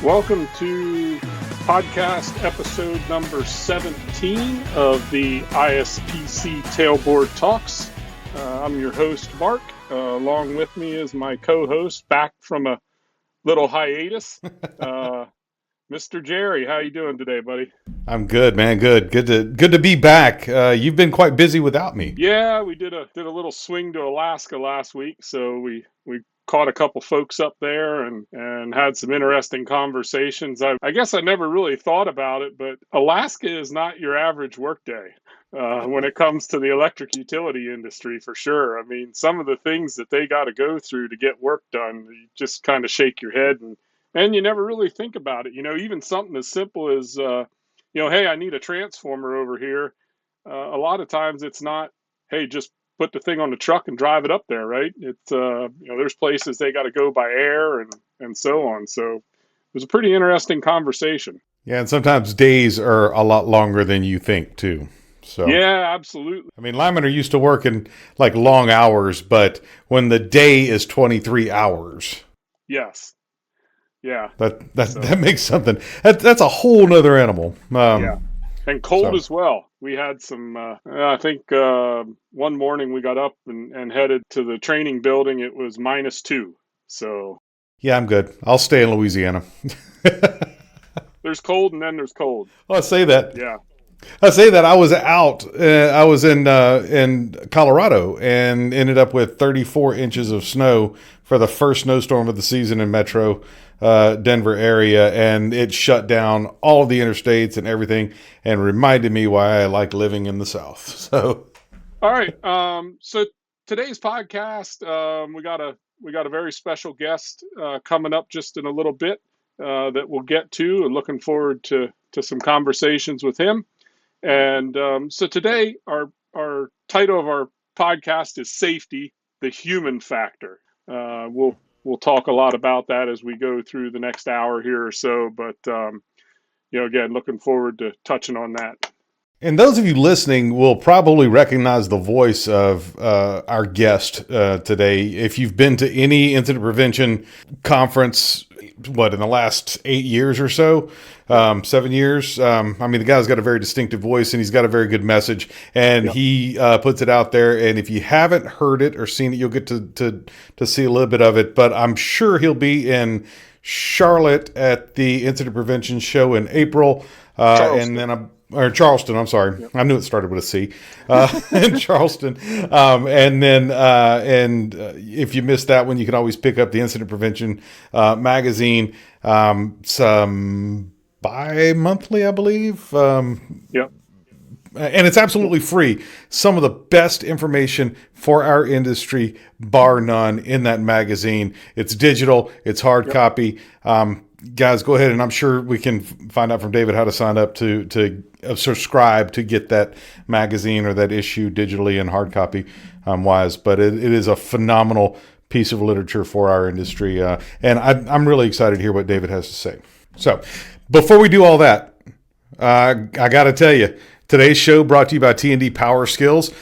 Welcome to podcast episode number 17 of the ISPC Tailboard Talks. I'm your host, Mark. Along with me is my co-host, back from a little hiatus, Mr. Jerry. How you doing today, buddy? I'm good, man. Good to be back. You've been quite busy without me. Yeah, we did a little swing to Alaska last week, so we caught a couple folks up there and had some interesting conversations. I guess I never really thought about it, but Alaska is not your average workday when it comes to the electric utility industry, for sure. I mean, some of the things that they got to go through to get work done, you just kind of shake your head and you never really think about it. You know, even something as simple as, hey, I need a transformer over here. A lot of times it's not, hey, just put the thing on the truck and drive it up there, right? It's there's places they got to go by air and so on. So it was a pretty interesting conversation. Yeah, and sometimes days are a lot longer than you think too. So yeah, absolutely. I mean, linemen are used to working like long hours, but when the day is 23 hours. Yes. Yeah. That makes something. That's a whole nother animal. Yeah. And cold as well. We had some, I think one morning we got up and headed to the training building. It was -2. So. Yeah, I'm good. I'll stay in Louisiana. There's cold and then there's cold. Well, I say that. Yeah. I say that I was out. I was in Colorado and ended up with 34 inches of snow for the first snowstorm of the season in Metro Denver area, and it shut down all of the interstates and everything, and reminded me why I like living in the South. So, all right. So today's podcast, we got a very special guest coming up just in a little bit that we'll get to, and looking forward to some conversations with him. And so today, our title of our podcast is Safety, the Human Factor. We'll talk a lot about that as we go through the next hour here or so. But, again, looking forward to touching on that. And those of you listening will probably recognize the voice of our guest today. If you've been to any incident prevention conference, in the last 8 years or so, 7 years. The guy's got a very distinctive voice and he's got a very good message, and he puts it out there. And if you haven't heard it or seen it, you'll get to see a little bit of it. But I'm sure he'll be in Charlotte at the Incident Prevention Show in April. Charleston, I'm sorry. Yep. I knew it started with a C. In Charleston. And if you missed that one, you can always pick up the Incident Prevention magazine, some bi-monthly, I believe. Yep. And it's absolutely free. Some of the best information for our industry, bar none, in that magazine. It's digital. It's hard copy. Guys, go ahead, and I'm sure we can find out from David how to sign up to subscribe to get that magazine or that issue digitally and hard copy wise. But it is a phenomenal piece of literature for our industry, and I'm really excited to hear what David has to say. So before we do all that, I got to tell you, today's show brought to you by T&D PowerSkills.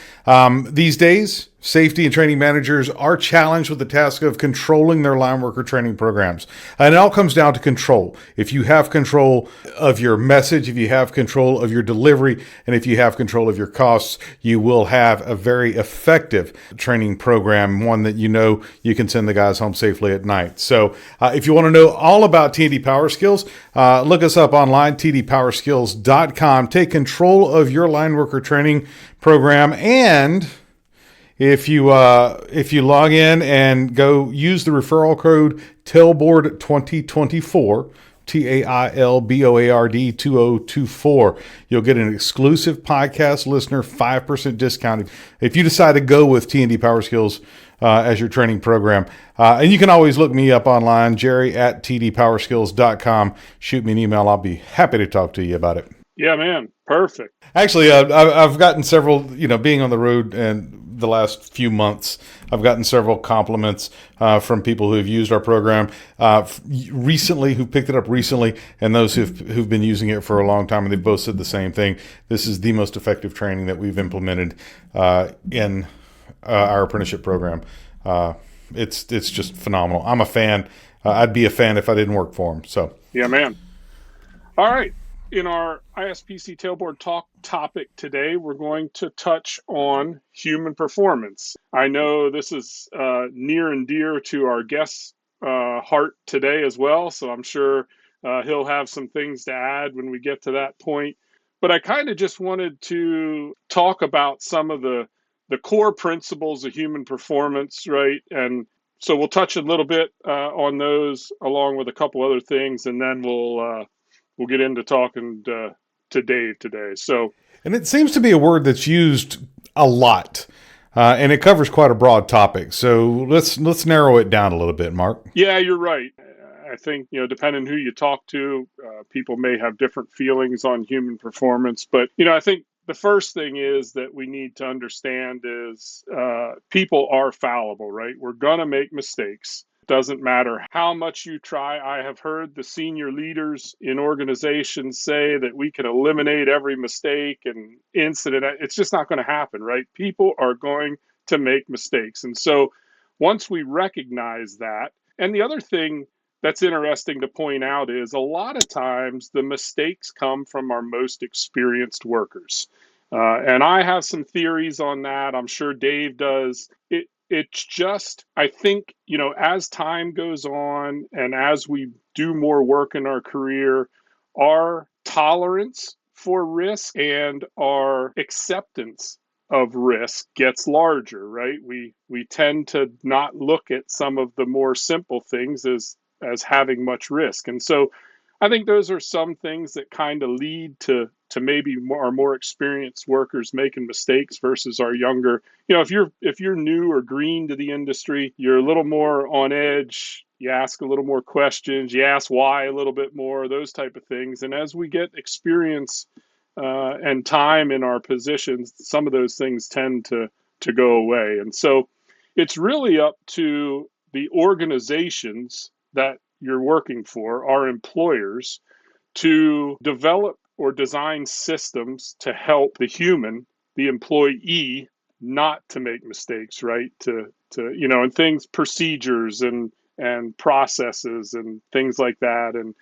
These days, safety and training managers are challenged with the task of controlling their line worker training programs. And it all comes down to control. If you have control of your message, if you have control of your delivery, and if you have control of your costs, you will have a very effective training program, one that you can send the guys home safely at night. So if you want to know all about T&D PowerSkills, look us up online, tdpowerskills.com. Take control of your line worker training program, and if you log in and go use the referral code Tailboard 2024, TAILBOARD 2024, you'll get an exclusive podcast listener 5% discount if you decide to go with T&D PowerSkills as your training program. And you can always look me up online, Jerry at tdpowerskills.com. Shoot me an email. I'll be happy to talk to you about it. Yeah, man. Perfect. Actually, I've gotten several, being on the road and the last few months, I've gotten several compliments from people who have used our program recently, who picked it up recently, and those who've been using it for a long time, and they've both said the same thing. This is the most effective training that we've implemented in our apprenticeship program. It's just phenomenal. I'm a fan. I'd be a fan if I didn't work for them. So Yeah, man. All right. In our ISPC Tailboard Talk topic today, we're going to touch on human performance. I know this is near and dear to our guest's heart today as well, so I'm sure he'll have some things to add when we get to that point. But I kind of just wanted to talk about some of the core principles of human performance, right? And so we'll touch a little bit on those along with a couple other things, and then we'll get into talking to Dave today. So, And it seems to be a word that's used a lot, and it covers quite a broad topic. So let's narrow it down a little bit, Mark. yeah, you're right. I think, depending who you talk to, people may have different feelings on human performance. But, I think the first thing is that we need to understand is people are fallible, right? We're going to make mistakes. Doesn't matter how much you try. I have heard the senior leaders in organizations say that we can eliminate every mistake and incident. It's just not going to happen, right? People are going to make mistakes. And so once we recognize that, and the other thing that's interesting to point out is a lot of times the mistakes come from our most experienced workers. And I have some theories on that. I'm sure Dave does. It's just, I think, as time goes on and as we do more work in our career, our tolerance for risk and our acceptance of risk gets larger, right? We tend to not look at some of the more simple things as having much risk. And so I think those are some things that kind of lead to maybe our more experienced workers making mistakes versus our younger. If you're new or green to the industry, you're a little more on edge. You ask a little more questions. You ask why a little bit more. Those type of things. And as we get experience and time in our positions, some of those things tend to go away. And so it's really up to the organizations that you're working for, our employers, to develop or design systems to help the human, the employee, not to make mistakes, right? And things, procedures and processes and things like that. And,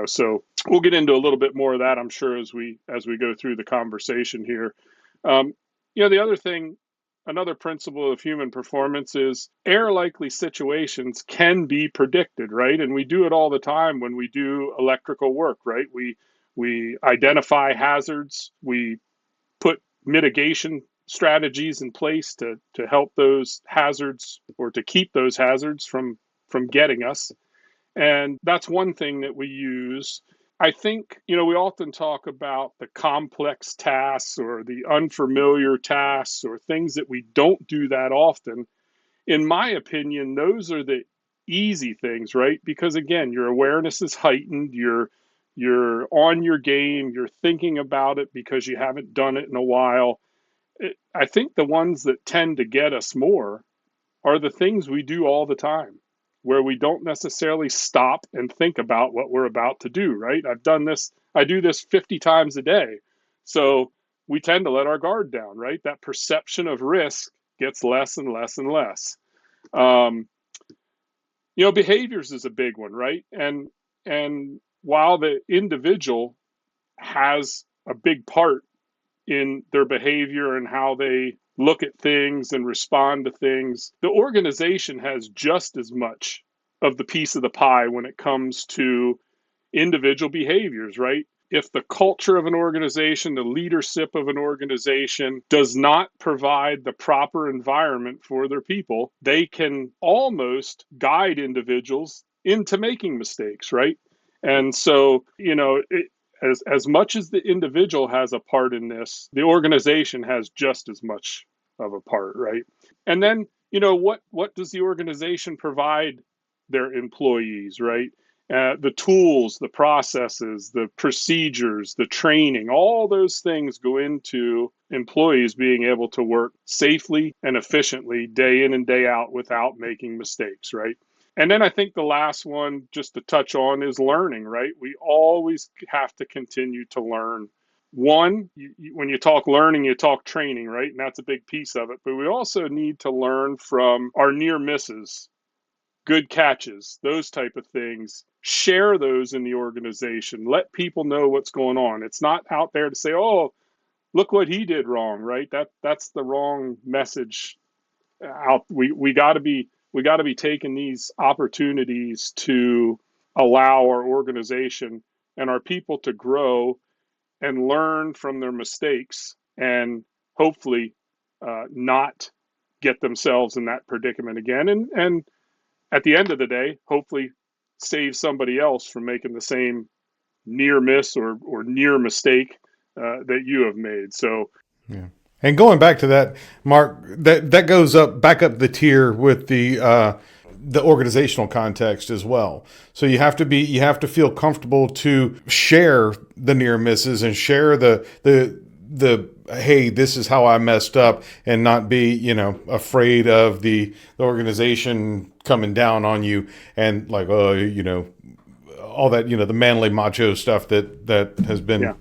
so we'll get into a little bit more of that, I'm sure, as we go through the conversation here. The other thing, another principle of human performance is error likely situations can be predicted, right? And we do it all the time when we do electrical work, right? We identify hazards, we put mitigation strategies in place to help those hazards or to keep those hazards from getting us. And that's one thing that we use. I think, we often talk about the complex tasks or the unfamiliar tasks or things that we don't do that often. In my opinion, those are the easy things, right? Because again, your awareness is heightened, you're on your game, you're thinking about it because you haven't done it in a while. I think the ones that tend to get us more are the things we do all the time, where we don't necessarily stop and think about what we're about to do, right? I do this 50 times a day. So we tend to let our guard down, right? That perception of risk gets less and less and less. Um, Behaviors is a big one, right? And while the individual has a big part in their behavior and how they look at things and respond to things, the organization has just as much of the piece of the pie when it comes to individual behaviors, right? If the culture of an organization, the leadership of an organization does not provide the proper environment for their people, they can almost guide individuals into making mistakes, right? And so, as much as the individual has a part in this, the organization has just as much of a part, right? And then, what does the organization provide their employees, right? The tools, the processes, the procedures, the training, all those things go into employees being able to work safely and efficiently day in and day out without making mistakes, right? And then I think the last one, just to touch on, is learning, right? We always have to continue to learn. One, when you talk learning, you talk training, right? And that's a big piece of it. But we also need to learn from our near misses, good catches, those type of things. Share those in the organization. Let people know what's going on. It's not out there to say, "Oh, look what he did wrong," right? That's the wrong message out. We got to be taking these opportunities to allow our organization and our people to grow and learn from their mistakes, and hopefully not get themselves in that predicament again, and at the end of the day, hopefully save somebody else from making the same near miss or near mistake that you have made. So Yeah. And going back to that, Mark, that goes back up the tier with the organizational context as well. So you have to feel comfortable to share the near misses and share the hey, this is how I messed up, and not be, afraid of the organization coming down on you and like, oh, all that, the manly macho stuff that has been yeah,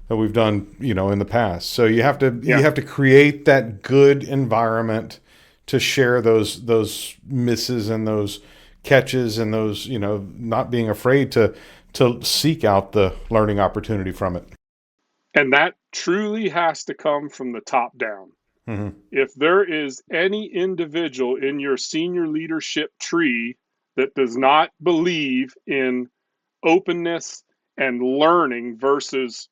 that we've done, in the past. So you have to yeah, create that good environment to share those misses and those catches and those, not being afraid to seek out the learning opportunity from it. and that truly has to come from the top down. Mm-hmm. If there is any individual in your senior leadership tree that does not believe in openness and learning versus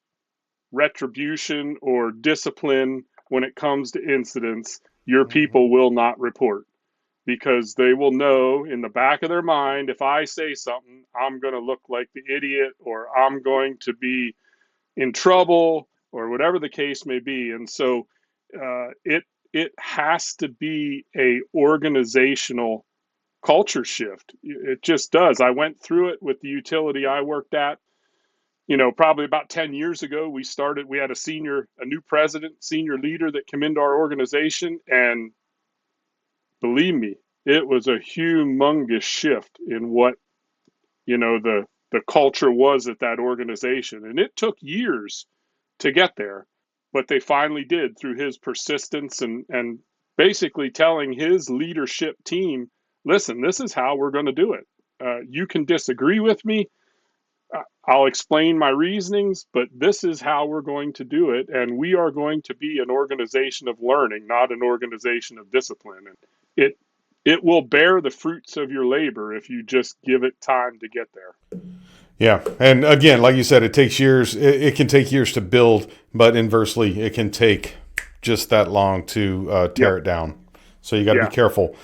retribution or discipline when it comes to incidents, your Mm-hmm. people will not report, because they will know in the back of their mind, if I say something, I'm going to look like the idiot, or I'm going to be in trouble, or whatever the case may be. And so it has to be a organizational culture shift. It just does. I went through it with the utility I worked at. Probably about 10 years ago, we had a new president, senior leader that came into our organization. And believe me, it was a humongous shift in what, the culture was at that organization. And it took years to get there, but they finally did through his persistence and basically telling his leadership team, listen, this is how we're going to do it. You can disagree with me. I'll explain my reasonings, but this is how we're going to do it. And we are going to be an organization of learning, not an organization of discipline. And it it will bear the fruits of your labor if you just give it time to get there. Yeah, and again, like you said, it takes years. It can take years to build, but inversely, it can take just that long to tear Yep. it down. So you got to be Yeah, careful.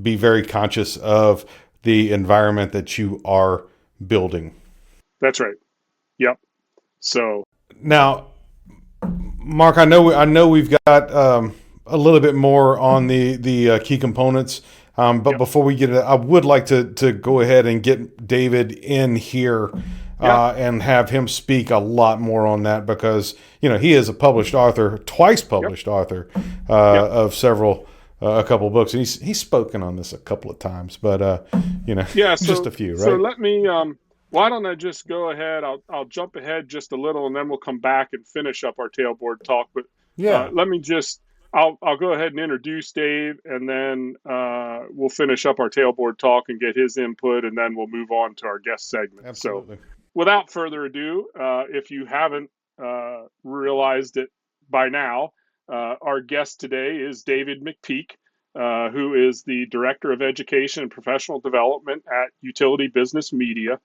Be very conscious of the environment that you are building. that's right. Yep. So, Now, Mark, I know we've got a little bit more on the key components, but yep. before we get it, I would like to go ahead and get David in here Yeah. and have him speak a lot more on that, because he is a published author, twice Yep. published author Yep. of a couple of books, and he's spoken on this a couple of times, but Yeah. just a So, few, so right? let me, why don't I just go ahead? I'll jump ahead just a little, and then we'll come back and finish up our tailboard talk. But Yeah, let me just, I'll go ahead and introduce Dave, and then we'll finish up our tailboard talk and get his input, and then we'll move on to our guest segment. So, absolutely. without further ado, if you haven't realized it by now, our guest today is David McPeak, who is the Director of Education and Professional Development at Utility Business Media.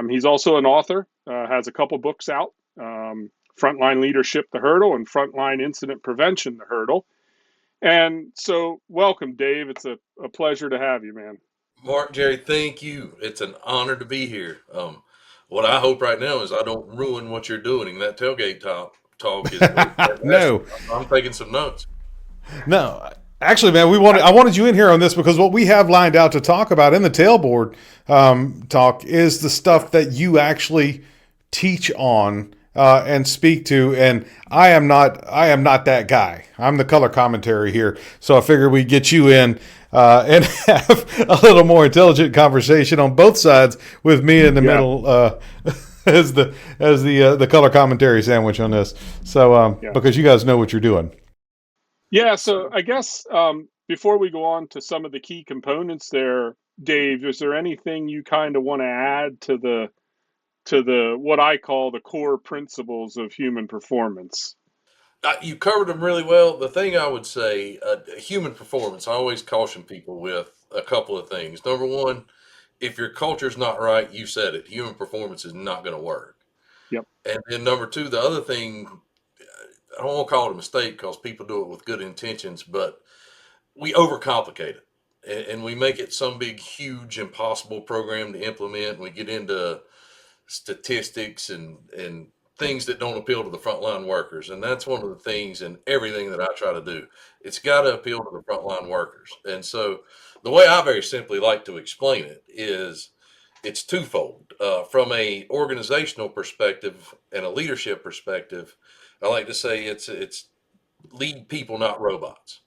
He's also an author, has a couple books out, Frontline Leadership, The Hurdle, and Frontline Incident Prevention, The Hurdle. And so, welcome, Dave. It's a pleasure to have you, man. Mark, Jerry, thank you. It's an honor to be here. What I hope right now is I don't ruin what you're doing. And that tailgate talk is fantastic. No, I'm taking some notes. no. Actually, man, I wanted you in here on this because what we have lined out to talk about in the tailboard talk is the stuff that you actually teach on and speak to. And I am not that guy. I'm the color commentary here, so I figured we'd get you in and have a little more intelligent conversation on both sides with me in the Yeah, middle. As the color commentary sandwich on this, so yeah. because you guys know what you're doing. Yeah, so I guess before we go on to some of the key components there, Dave, is there anything you kind of want to add to the what I call the core principles of human performance? You covered them really well. The thing I would say, human performance, I always caution people with a couple of things. Number one, if your culture's not right, you said it, human performance is not going to work. Yep. And then number two, the other thing, I don't want to call it a mistake because people do it with good intentions, but we overcomplicate it and we make it some big, huge, impossible program to implement. And we get into statistics and things that don't appeal to the frontline workers. And that's one of the things in everything that I try to do. It's got to appeal to the frontline workers. And so the way I very simply like to explain it is it's twofold. From a organizational perspective and a leadership perspective, I like to say it's lead people, not robots.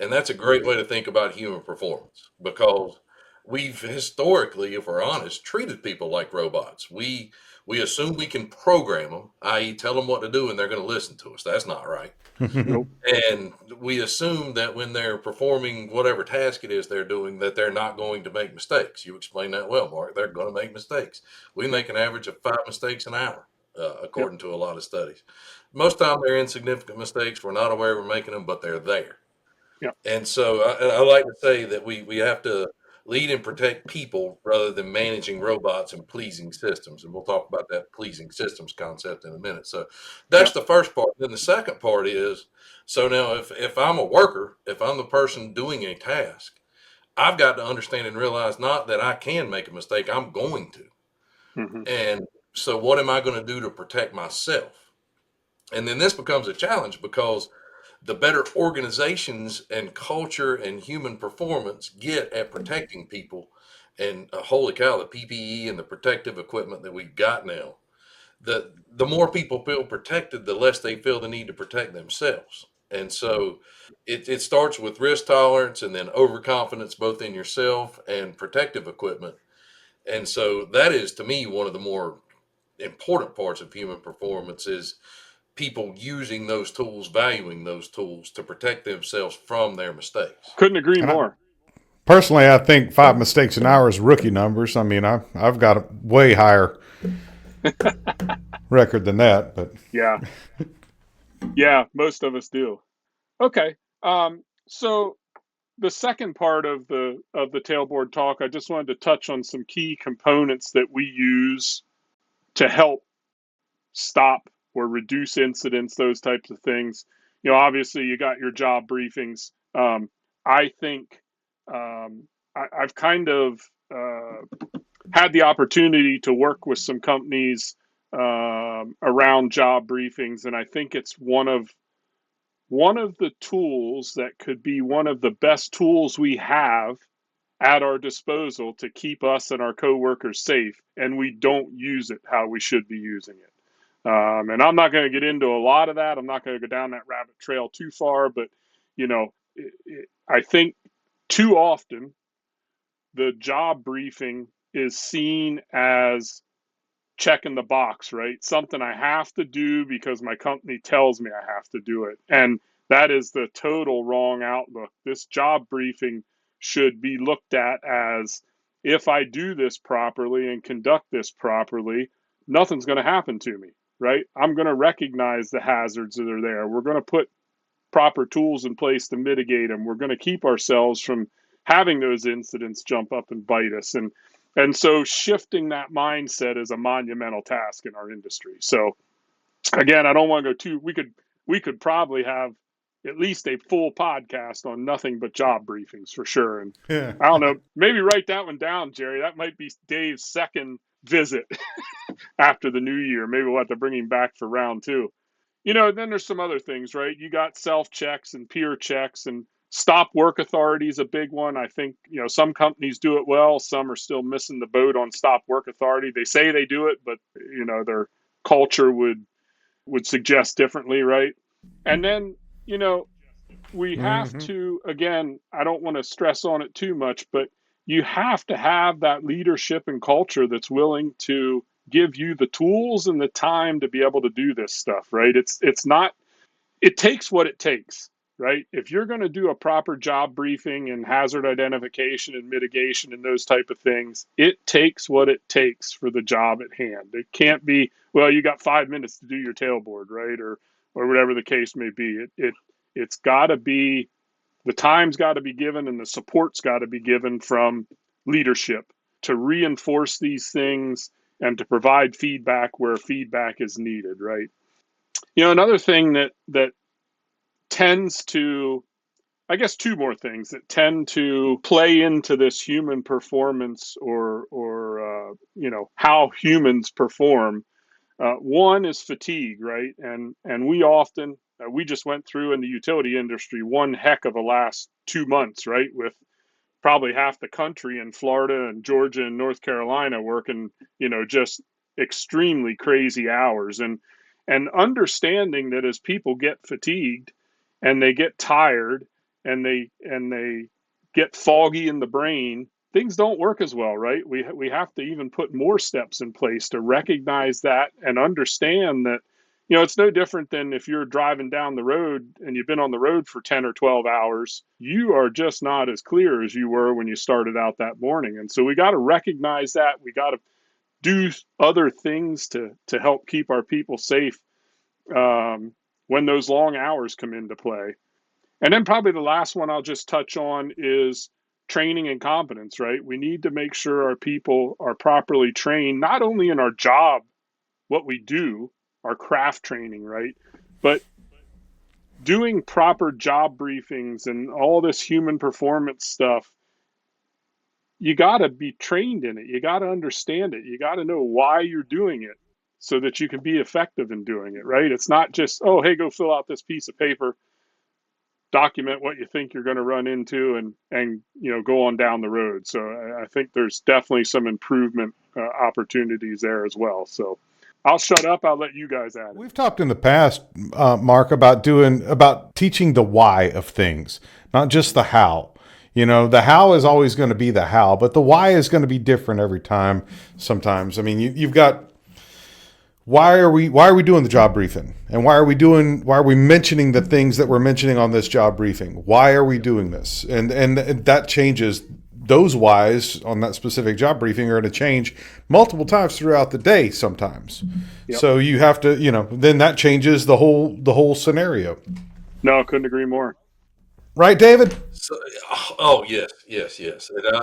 And that's a great way to think about human performance because we've historically, if we're honest, treated people like robots. We assume we can program them, i.e., tell them what to do and they're going to listen to us. That's not right. Nope. And we assume that when they're performing whatever task it is they're doing, that they're not going to make mistakes. You explained that well, Mark. They're going to make mistakes. We make an average of 5 mistakes an hour, according to a lot of studies. Most time they're insignificant mistakes. We're not aware we're making them, but they're there. Yep. And so I like to say that we have to lead and protect people rather than managing robots and pleasing systems. And we'll talk about that pleasing systems concept in a minute. So that's Yep. the first part. Then the second part is, so now if I'm a worker, if I'm the person doing a task, I've got to understand and realize not that I can make a mistake, I'm going to. Mm-hmm. And so what am I going to do to protect myself? And then this becomes a challenge because the better organizations and culture and human performance get at protecting people, and holy cow, the PPE and the protective equipment that we've got now, the more people feel protected, the less they feel the need to protect themselves. And so it starts with risk tolerance and then overconfidence both in yourself and protective equipment. And so that is, to me, one of the more important parts of human performance is people using those tools, valuing those tools to protect themselves from their mistakes. Couldn't agree And more. personally, I think 5 mistakes an hour is rookie numbers. I mean, I've got a way higher record than that, but Yeah. Yeah, most of us do. Okay. So the second part of the tailboard talk, I just wanted to touch on some key components that we use to help stop or reduce incidents, those types of things. Obviously, you got your job briefings. I think I've kind of had the opportunity to work with some companies around job briefings, and I think it's one of the tools that could be one of the best tools we have at our disposal to keep us and our coworkers safe, and we don't use it how we should be using it. And I'm not going to get into a lot of that. I'm not going to go down that rabbit trail too far, but I think too often the job briefing is seen as checking the box, right? Something I have to do because my company tells me I have to do it. And that is the total wrong outlook. This job briefing should be looked at as, if I do this properly and conduct this properly, nothing's going to happen to me, right? I'm going to recognize the hazards that are there. We're going to put proper tools in place to mitigate them. We're going to keep ourselves from having those incidents jump up and bite us. And so shifting that mindset is a monumental task in our industry. So again, I don't want to go too, we could probably have at least a full podcast on nothing but job briefings for sure. And yeah. I don't know, maybe write that one down, Jerry. That might be Dave's second visit after the new year. Maybe we'll have to bring him back for round 2. Then there's some other things, right? You got self checks and peer checks, and stop work authority is a big one. I think, some companies do it well. Some are still missing the boat on stop work authority. They say they do it, but, their culture would suggest differently, right? And then, we have to, again, I don't want to stress on it too much, but you have to have that leadership and culture that's willing to give you the tools and the time to be able to do this stuff, right? It's not, it takes what it takes. right? If you're going to do a proper job briefing and hazard identification and mitigation and those type of things, it takes what it takes for the job at hand. It can't be, well, you got 5 minutes to do your tailboard, right? Or whatever the case may be. It's got to be, the time's got to be given and the support's got to be given from leadership to reinforce these things and to provide feedback where feedback is needed, right? Another thing that tends to, I guess two more things that tend to play into this human performance or how humans perform. One is fatigue, right? And we often we just went through in the utility industry one heck of a last 2 months, right? With probably half the country in Florida and Georgia and North Carolina working, just extremely crazy hours, and understanding that as people get fatigued and they get tired and they get foggy in the brain, things don't work as well, right? We have to even put more steps in place to recognize that and understand that, it's no different than if you're driving down the road and you've been on the road for 10 or 12 hours, you are just not as clear as you were when you started out that morning. And so we got to recognize that. We got to do other things to help keep our people safe when those long hours come into play. And then probably the last one I'll just touch on is training and competence, right? We need to make sure our people are properly trained, not only in our job, what we do, our craft training, right? But doing proper job briefings and all this human performance stuff, you got to be trained in it. You got to understand it. You got to know why you're doing it so that you can be effective in doing it, right? It's not just, oh, hey, go fill out this piece of paper, document what you think you're going to run into, and go on down the road. So I think there's definitely some improvement opportunities there as well. So I'll shut up. I'll let you guys add it. We've talked in the past, Mark, about teaching the why of things, not just the how. The how is always going to be the how, but the why is going to be different every time. Sometimes, I mean, you've got, why are we doing the job briefing, and why are we mentioning the things that we're mentioning on this job briefing? Why are we doing this? And that changes. Those whys on that specific job briefing are going to change multiple times throughout the day sometimes. Yep. So you have to, then that changes the whole scenario. No, I couldn't agree more. Right, David? So, yes. And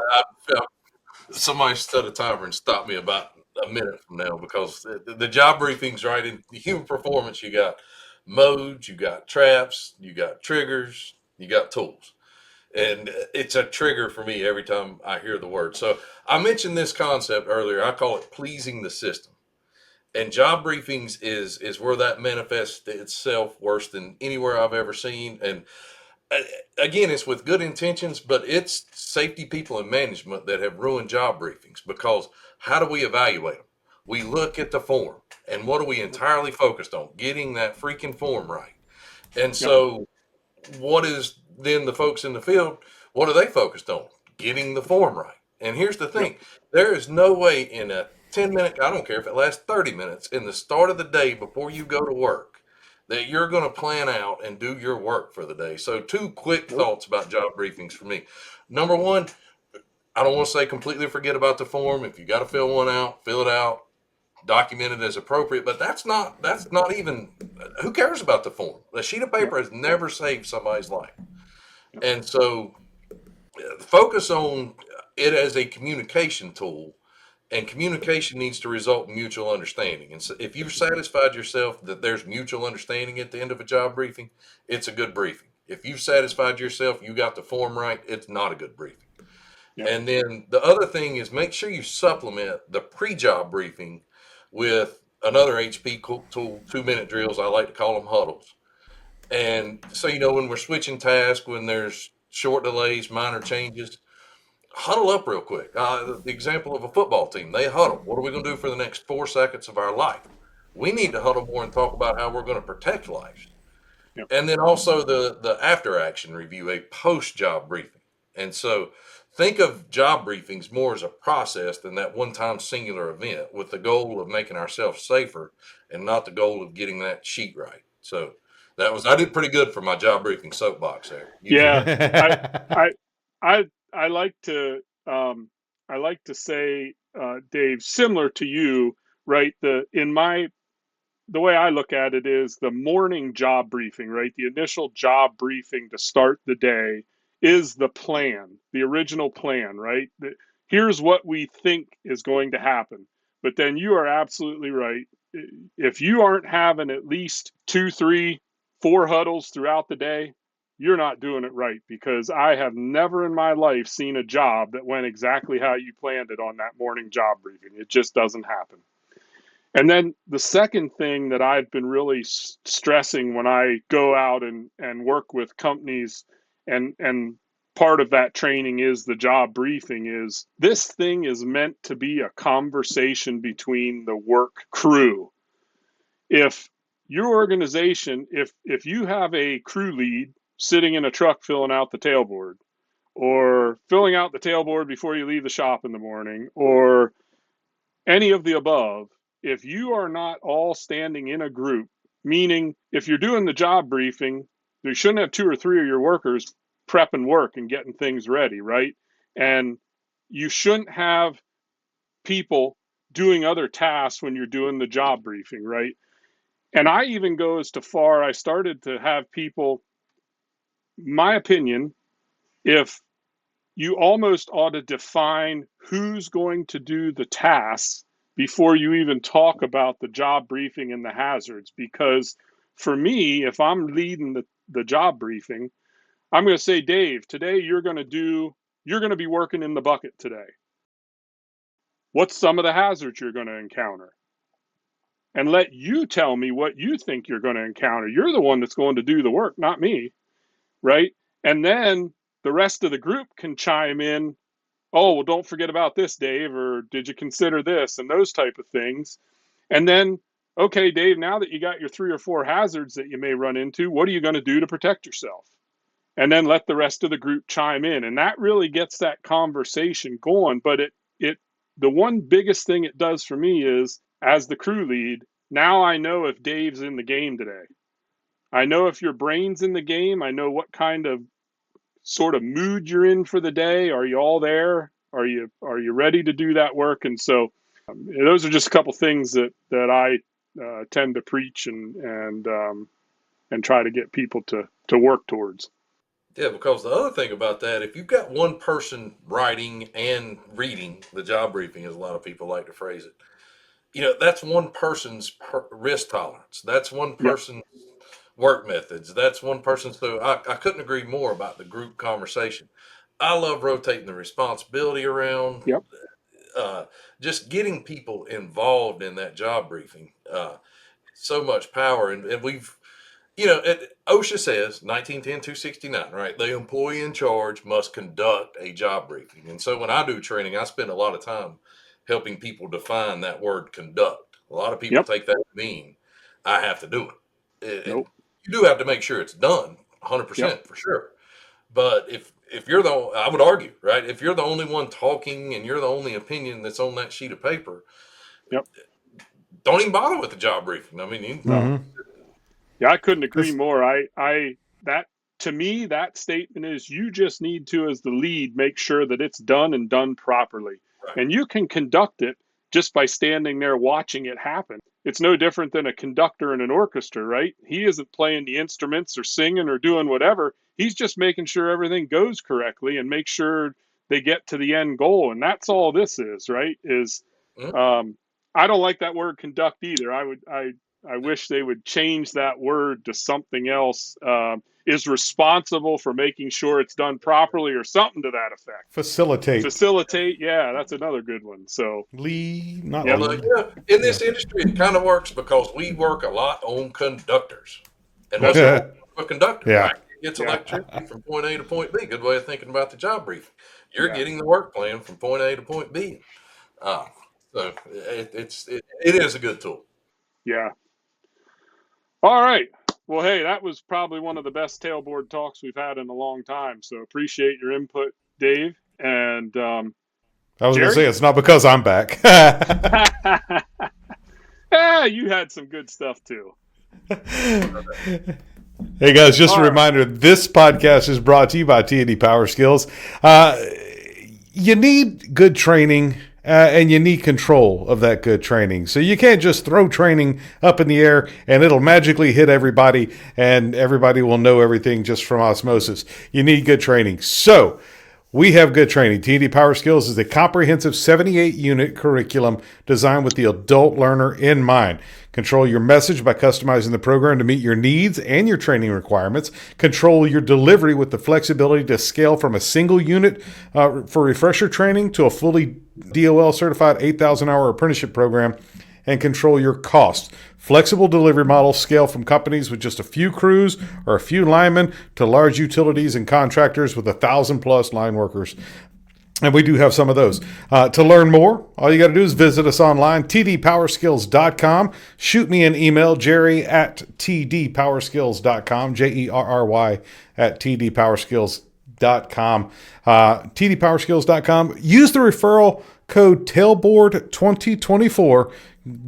somebody set a timer and stop me about a minute from now, because the job briefings, right, in human performance, you got modes, you got traps, you got triggers, you got tools. And it's a trigger for me every time I hear the word. So I mentioned this concept earlier. I call it pleasing the system. And job briefings is where that manifests itself worse than anywhere I've ever seen. And again, it's with good intentions, but it's safety people and management that have ruined job briefings, because how do we evaluate them? We look at the form, and what are we entirely focused on? Getting that freaking form right. And so what is then the folks in the field, what are they focused on? Getting the form right. And here's the thing. There is no way in a 10-minute, I don't care if it lasts 30 minutes, in the start of the day before you go to work, that you're going to plan out and do your work for the day. So 2 quick thoughts about job briefings for me. Number one, I don't want to say completely forget about the form. If you got to fill one out, fill it out, document it as appropriate. But that's not even, who cares about the form? A sheet of paper has never saved somebody's life. And so focus on it as a communication tool. And communication needs to result in mutual understanding. And so if you've satisfied yourself that there's mutual understanding at the end of a job briefing, it's a good briefing. If you've satisfied yourself you got the form right, it's not a good briefing. Yep. And then the other thing is, make sure you supplement the pre-job briefing with another HP tool, 2-minute drills. I like to call them huddles. And so, when we're switching tasks, when there's short delays, minor changes, huddle up real quick. The example of a football team, they huddle. What are we going to do for the next 4 seconds of our life? We need to huddle more and talk about how we're going to protect lives. Yep. And then also the after action review, a post-job briefing. And so think of job briefings more as a process than that one-time singular event, with the goal of making ourselves safer and not the goal of getting that sheet right. So I did pretty good for my job briefing soapbox there. Yeah, I like to say, Dave, similar to you, right? The way I look at it is the morning job briefing, right? The initial job briefing to start the day is the plan, the original plan, right? Here's what we think is going to happen. But then you are absolutely right. If you aren't having at least 2, 3, 4 huddles throughout the day, you're not doing it right, because I have never in my life seen a job that went exactly how you planned it on that morning job briefing. It just doesn't happen. And then the second thing that I've been really stressing when I go out and work with companies, and part of that training is the job briefing, is this thing is meant to be a conversation between the work crew. If your organization, if you have a crew lead sitting in a truck filling out the tailboard, or filling out the tailboard before you leave the shop in the morning, or any of the above, if you are not all standing in a group, meaning if you're doing the job briefing, you shouldn't have 2 or 3 of your workers prepping work and getting things ready, right? And you shouldn't have people doing other tasks when you're doing the job briefing, right? And I even go as to far, I started to have people, my opinion, if you almost ought to define who's going to do the tasks before you even talk about the job briefing and the hazards. Because for me, if I'm leading the job briefing, I'm going to say, Dave, today you're going to be working in the bucket today. What's some of the hazards you're going to encounter? And let you tell me what you think you're going to encounter. You're the one that's going to do the work, not me, right? And then the rest of the group can chime in. Oh, well, don't forget about this, Dave, or did you consider this, and those type of things. And then, okay, Dave, now that you got your 3 or 4 hazards that you may run into, what are you going to do to protect yourself? And then let the rest of the group chime in. And that really gets that conversation going. But the one biggest thing it does for me is, as the crew lead, now I know if Dave's in the game today. I know if your brain's in the game. I know what kind of sort of mood you're in for the day. Are you all there? Are you ready to do that work? And so those are just a couple things that I tend to preach and try to get people to work towards. Yeah, because the other thing about that, if you've got one person writing and reading the job briefing, as a lot of people like to phrase it, that's one person's risk tolerance. That's one person's work methods. That's one person. So I couldn't agree more about the group conversation. I love rotating the responsibility around. Yep. Just getting people involved in that job briefing. So much power. And we've, OSHA says 1910-269, right? The employee in charge must conduct a job briefing. And so when I do training, I spend a lot of time helping people define that word conduct. A lot of people take that to mean I have to do it. And you do have to make sure it's done 100% for sure. But if you're I would argue, right? If you're the only one talking and you're the only opinion that's on that sheet of paper, don't even bother with the job briefing. I mean, yeah, I couldn't agree more. That to me, that statement is, you just need to, as the lead, make sure that it's done and done properly. Right. And you can conduct it just by standing there watching it happen. It's no different than a conductor in an orchestra, right? He isn't playing the instruments or singing or doing whatever. He's just making sure everything goes correctly and make sure they get to the end goal. And that's all this is, right? I don't like that word conduct either. I wish they would change that word to something else. Is responsible for making sure it's done properly, or something to that effect. Facilitate. Yeah, that's another good one. So lead, not lead. In this industry, it kind of works because we work a lot on conductors. And what's a conductor? Yeah. Right? It gets electricity from point A to point B. Good way of thinking about the job briefing. You're getting the work plan from point A to point B. So it is a good tool. Yeah. All right. Well, hey, that was probably one of the best tailboard talks we've had in a long time. So appreciate your input, Dave. And I was going to say, it's not because I'm back. You had some good stuff too. Hey guys, just All a right. reminder, this podcast is brought to you by T&D PowerSkills. You need good training and you need control of that good training. So you can't just throw training up in the air and it'll magically hit everybody and everybody will know everything just from osmosis. You need good training. So we have good training. T&D PowerSkills is a comprehensive 78-unit curriculum designed with the adult learner in mind. Control your message by customizing the program to meet your needs and your training requirements. Control your delivery with the flexibility to scale from a single unit for refresher training to a fully DOL certified 8,000-hour apprenticeship program. And control your costs. Flexible delivery models scale from companies with just a few crews or a few linemen to large utilities and contractors with 1,000+ line workers. And we do have some of those. To learn more, all you got to do is visit us online, tdpowerskills.com. Shoot me an email, Jerry at tdpowerskills.com, Jerry at tdpowerskills.com. tdpowerskills.com. Use the referral code Tailboard2024.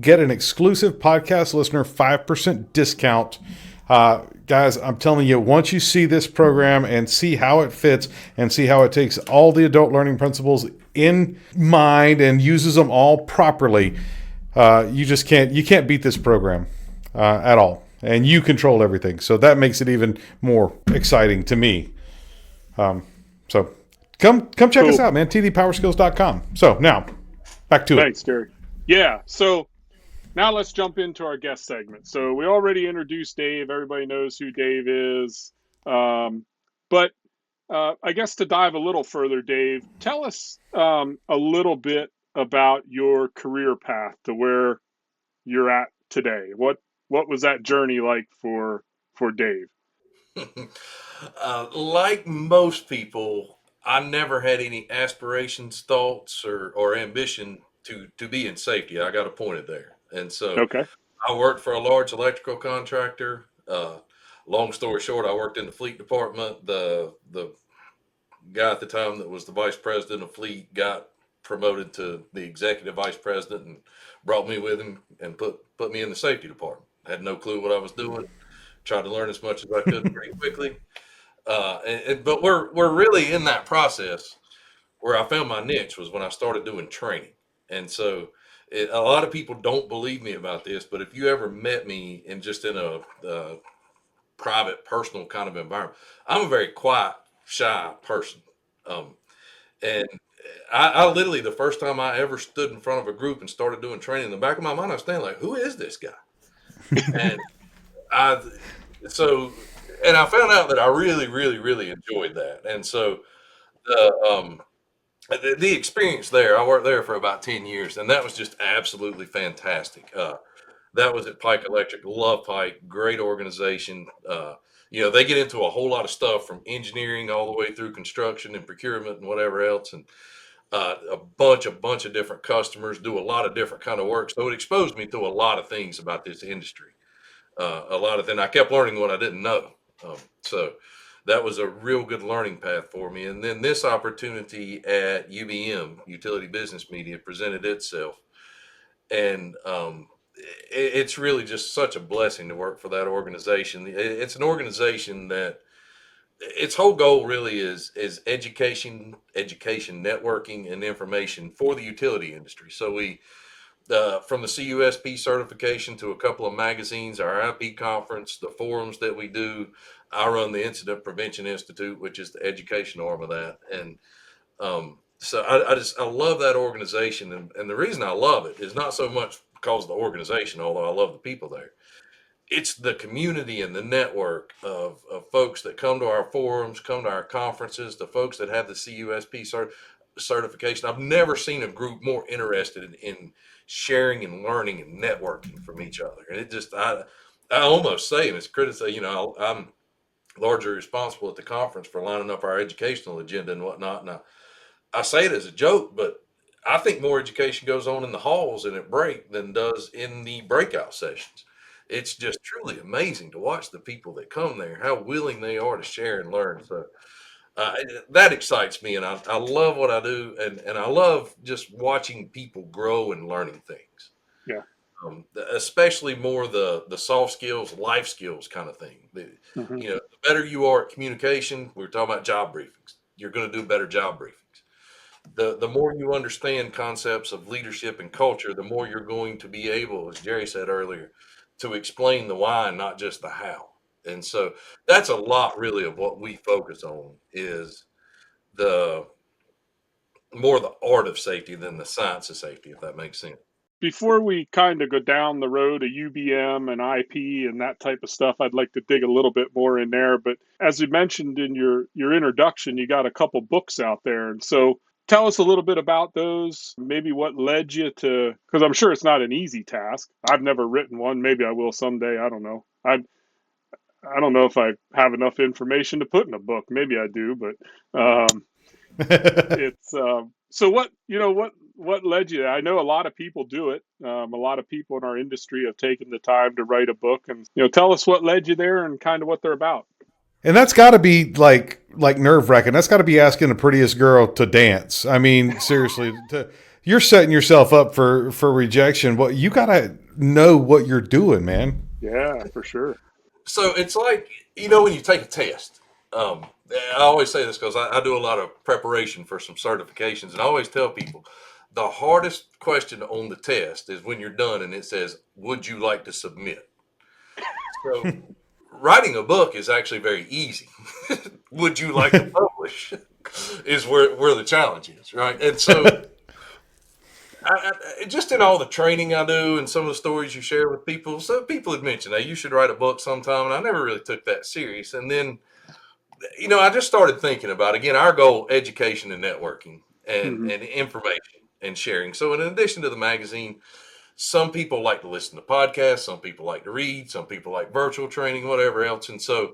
Get an exclusive podcast listener 5% discount. Guys, I'm telling you, once you see this program and see how it fits and see how it takes all the adult learning principles in mind and uses them all properly, you can't beat this program at all. And you control everything. So that makes it even more exciting to me. So come check us out, man. tdpowerskills.com. So now back to it. Thanks, Gary. Yeah. So now let's jump into our guest segment. So we already introduced Dave. Everybody knows who Dave is. But I guess to dive a little further, Dave, tell us a little bit about your career path to where you're at today. What was that journey like for Dave? Like most people, I never had any aspirations, thoughts, or ambition to be in safety. I got appointed there, and so Okay. I worked for a large electrical contractor. Long story short, I worked in the fleet department. The guy at the time that was the vice president of fleet got promoted to the executive vice president and brought me with him and put me in the safety department. Had no clue what I was doing. Tried to learn as much as I could pretty quickly. But we're really in that process where I found my niche was when I started doing training. And so a lot of people don't believe me about this, but if you ever met me in just in a private, personal kind of environment, I'm a very quiet, shy person. Um, and I literally, the first time I ever stood in front of a group and started doing training, in the back of my mind, I was standing like, who is this guy? And I, so, and I found out that I really, really, really enjoyed that. And so the experience there, I worked there for about 10 years, and that was just absolutely fantastic. That was at Pike Electric. Love Pike, great organization. They get into a whole lot of stuff from engineering all the way through construction and procurement and whatever else, and a bunch of different customers, do a lot of different kind of work. So it exposed me to a lot of things about this industry. A lot of things. I kept learning what I didn't know. So that was a real good learning path for me. And then this opportunity at UBM, Utility Business Media, presented itself. And it's really just such a blessing to work for that organization. It's an organization that its whole goal really is education, networking, and information for the utility industry. So we from the CUSP certification to a couple of magazines, our IP conference, the forums that we do. I run the Incident Prevention Institute, which is the education arm of that. And so I love that organization. And the reason I love it is not so much because of the organization, although I love the people there. It's the community and the network of folks that come to our forums, come to our conferences, the folks that have the CUSP certification. I've never seen a group more interested in sharing and learning and networking from each other. And it just, I almost say, and it's critical, I'm largely responsible at the conference for lining up our educational agenda and whatnot. And I say it as a joke, but I think more education goes on in the halls and at break than does in the breakout sessions. It's just truly amazing to watch the people that come there, how willing they are to share and learn. So uh, that excites me, and I love what I do, and I love just watching people grow and learning things. Yeah. Especially more the soft skills, life skills kind of thing. Hmm. The better you are at communication, we were talking about job briefings. You're going to do better job briefings. The more you understand concepts of leadership and culture, the more you're going to be able, as Jerry said earlier, to explain the why and not just the how. And so that's a lot really of what we focus on is the more the art of safety than the science of safety, if that makes sense. Before we kind of go down the road of UBM and IP and that type of stuff, I'd like to dig a little bit more in there. But as you mentioned in your introduction, you got a couple books out there. And so tell us a little bit about those, maybe what led you to, because I'm sure it's not an easy task. I've never written one. Maybe I will someday. I don't know. I don't know if I have enough information to put in a book. Maybe I do, but it's so what led you? I know a lot of people do it. A lot of people in our industry have taken the time to write a book, and tell us what led you there and kind of what they're about. And that's got to be like nerve wracking. That's got to be asking the prettiest girl to dance. I mean, seriously, you're setting yourself up for rejection. Well, you got to know what you're doing, man. Yeah, for sure. So it's like, when you take a test, I always say this because I do a lot of preparation for some certifications, and I always tell people the hardest question on the test is when you're done and it says, would you like to submit? So writing a book is actually very easy. Would you like to publish is where the challenge is, right? And so just in all the training I do and some of the stories you share with people, so people had mentioned, hey, you should write a book sometime, and I never really took that serious. And then, I just started thinking about, again, our goal, education and networking Hmm. and information and sharing. So in addition to the magazine, some people like to listen to podcasts, some people like to read, some people like virtual training, whatever else. And so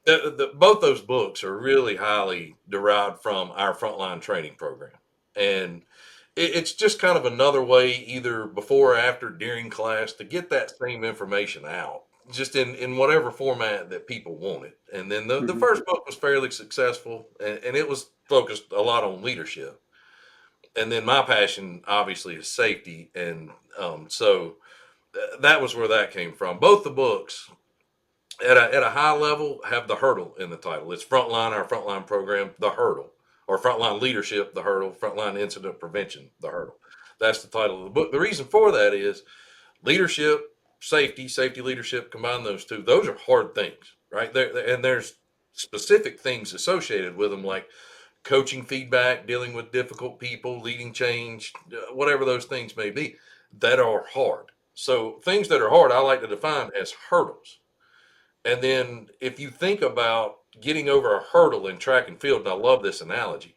both those books are really highly derived from our frontline training program. And it's just kind of another way, either before or after, during class, to get that same information out, just in whatever format that people want it. And then the Hmm. first book was fairly successful, and it was focused a lot on leadership. And then my passion, obviously, is safety. And so that was where that came from. Both the books, at a high level, have the hurdle in the title. It's Frontline, our frontline program, the hurdle, or Frontline Leadership, the hurdle, Frontline Incident Prevention, the hurdle. That's the title of the book. The reason for that is leadership, safety leadership, combine those two. Those are hard things, right? And there's specific things associated with them, like coaching feedback, dealing with difficult people, leading change, whatever those things may be, that are hard. So things that are hard, I like to define as hurdles. And then if you think about getting over a hurdle in track and field, and I love this analogy,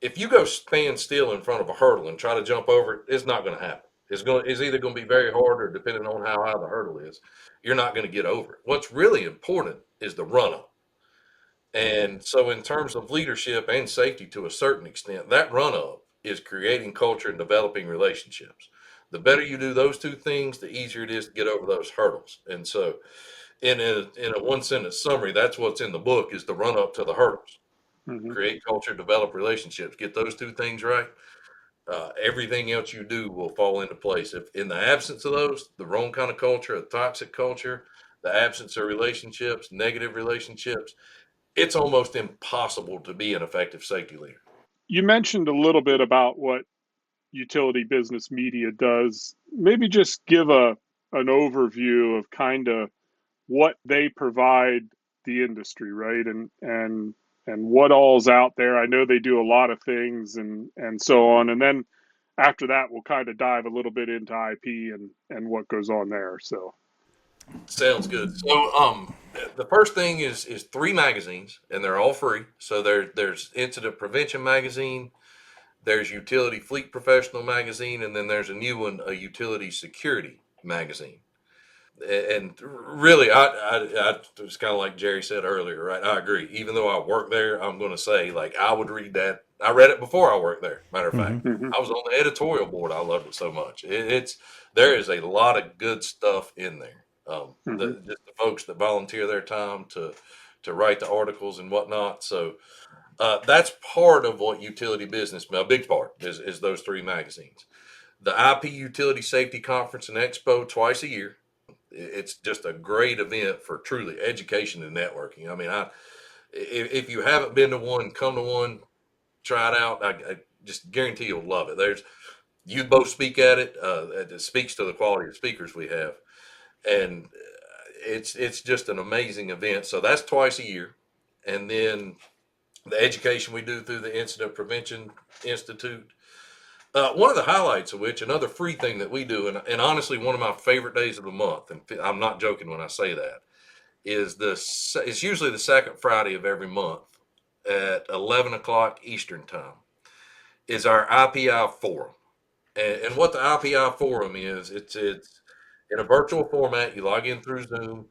if you go stand still in front of a hurdle and try to jump over it, it's not going to happen. It's either going to be very hard, or depending on how high the hurdle is, you're not going to get over it. What's really important is the run up. And so in terms of leadership and safety, to a certain extent, that run up is creating culture and developing relationships. The better you do those two things, the easier it is to get over those hurdles. And so in a one sentence summary, that's what's in the book, is the run up to the hurdles. Hmm. Create culture, develop relationships. Get those two things right. Everything else you do will fall into place. If in the absence of those, the wrong kind of culture, a toxic culture, the absence of relationships, negative relationships, it's almost impossible to be an effective safety leader. You mentioned a little bit about what utility business media does. Maybe just give an overview of kind of what they provide the industry, right? And what all's out there. I know they do a lot of things and so on. And then after that, we'll kind of dive a little bit into IP and what goes on there. So, Sounds good. So, the first thing is three magazines, and they're all free. So there's Incident Prevention Magazine, there's Utility Fleet Professional Magazine, and then there's a new one, a Utility Security Magazine. And really, I it's kind of like Jerry said earlier, right? I agree. Even though I work there, I'm going to say, like, I would read that. I read it before I worked there. Matter of fact, Mm-hmm. hmm. I was on the editorial board. I loved it so much. There is a lot of good stuff in there. Hmm. Just the folks that volunteer their time to write the articles and whatnot. So that's part of what utility business. A big part is those three magazines. the IP Utility Safety Conference and Expo twice a year. It's just a great event for truly education and networking. I mean, if you haven't been to one, come to one, try it out. I just guarantee you'll love it. You both speak at it. It speaks to the quality of speakers we have, and it's just an amazing event. So that's twice a year, and then the education we do through the Incident Prevention Institute. One of the highlights of which, another free thing that we do, and honestly, one of my favorite days of the month, and I'm not joking when I say that, is it's usually the second Friday of every month at 11 o'clock Eastern time, is our IPI forum. And what the IPI forum is, it's in a virtual format. You log in through Zoom.